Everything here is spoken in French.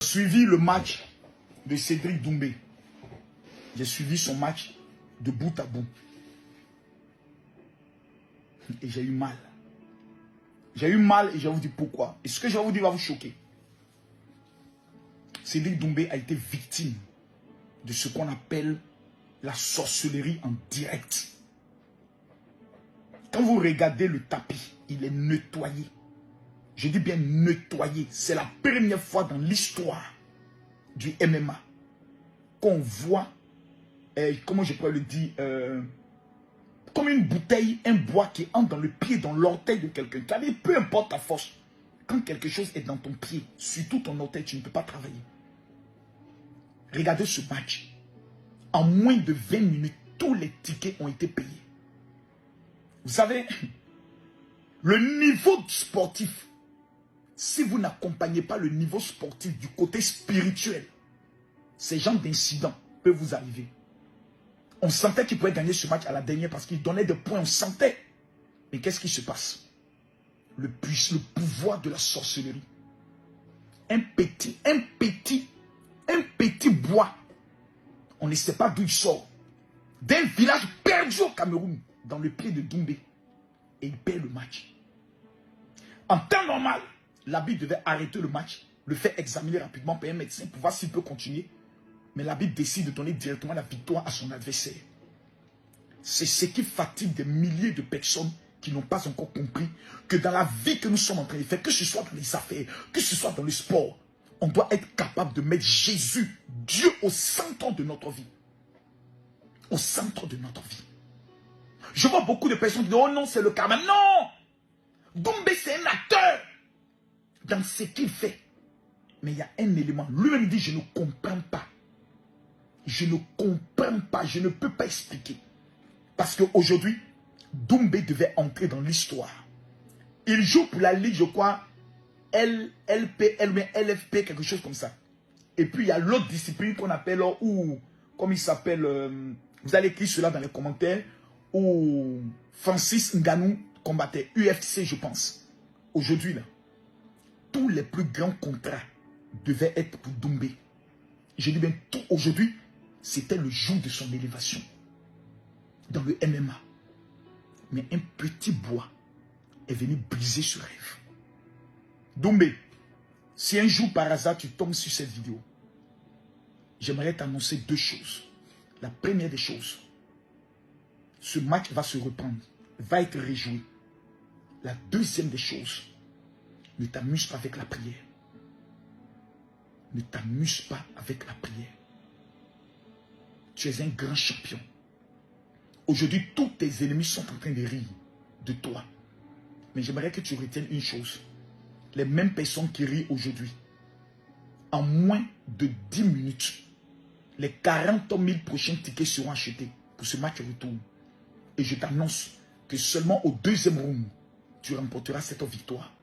Suivi le match de Cédric Doumbé. J'ai suivi son match de bout à bout. Et j'ai eu mal. J'ai eu mal et je vais vous dire pourquoi. Et ce que je vais vous dire va vous choquer. Cédric Doumbé a été victime de ce qu'on appelle la sorcellerie en direct. Quand vous regardez le tapis, il est nettoyé. Je dis bien nettoyé. C'est la première fois dans l'histoire du MMA qu'on voit, comment je pourrais le dire, comme une bouteille, un bois qui entre dans le pied, dans l'orteil de quelqu'un. C'est-à-dire, peu importe ta force, quand quelque chose est dans ton pied, surtout ton orteil, tu ne peux pas travailler. Regardez ce match. En moins de 20 minutes, tous les tickets ont été payés. Vous savez, le niveau sportif, si vous n'accompagnez pas le niveau sportif du côté spirituel, ces genres d'incidents peuvent vous arriver. On sentait qu'il pouvait gagner ce match à la dernière parce qu'il donnait des points, on sentait. Mais qu'est-ce qui se passe? Le pouvoir de la sorcellerie. Un petit bois, on ne sait pas d'où il sort, d'un village perdu au Cameroun, dans le pied de Doumbé. Et il perd le match. En temps normal, l'arbitre devait arrêter le match, le faire examiner rapidement par un médecin pour voir s'il peut continuer. Mais l'arbitre décide de donner directement la victoire à son adversaire. C'est ce qui fatigue des milliers de personnes qui n'ont pas encore compris que dans la vie que nous sommes en train de faire, que ce soit dans les affaires, que ce soit dans le sport, on doit être capable de mettre Jésus, Dieu, au centre de notre vie. Au centre de notre vie. Je vois beaucoup de personnes qui disent, oh non, c'est le karma. Non! Doumbé, c'est un acteur dans ce qu'il fait. Mais il y a un élément. Lui-même dit, je ne comprends pas. Je ne comprends pas, je ne peux pas expliquer. Parce qu'aujourd'hui, Doumbé devait entrer dans l'histoire. Il joue pour la Ligue, je crois, LFP, quelque chose comme ça. Et puis, il y a l'autre discipline qu'on appelle, ou, comme il s'appelle, vous allez écrire cela dans les commentaires, où Francis Ngannou combattait, UFC, je pense. Aujourd'hui, là, tous les plus grands contrats devaient être pour Doumbé. Je dis bien tout aujourd'hui. C'était le jour de son élévation dans le MMA. Mais un petit bois est venu briser ce rêve. Doumbé, si un jour par hasard tu tombes sur cette vidéo, j'aimerais t'annoncer deux choses. La première des choses, ce match va se reprendre, va être rejoué. La deuxième des choses, ne t'amuse pas avec la prière. Ne t'amuse pas avec la prière. Tu es un grand champion. Aujourd'hui, tous tes ennemis sont en train de rire de toi. Mais j'aimerais que tu retiennes une chose. Les mêmes personnes qui rient aujourd'hui, en moins de 10 minutes, les 40 000 prochains tickets seront achetés pour ce match retour. Et je t'annonce que seulement au deuxième round, tu remporteras cette victoire.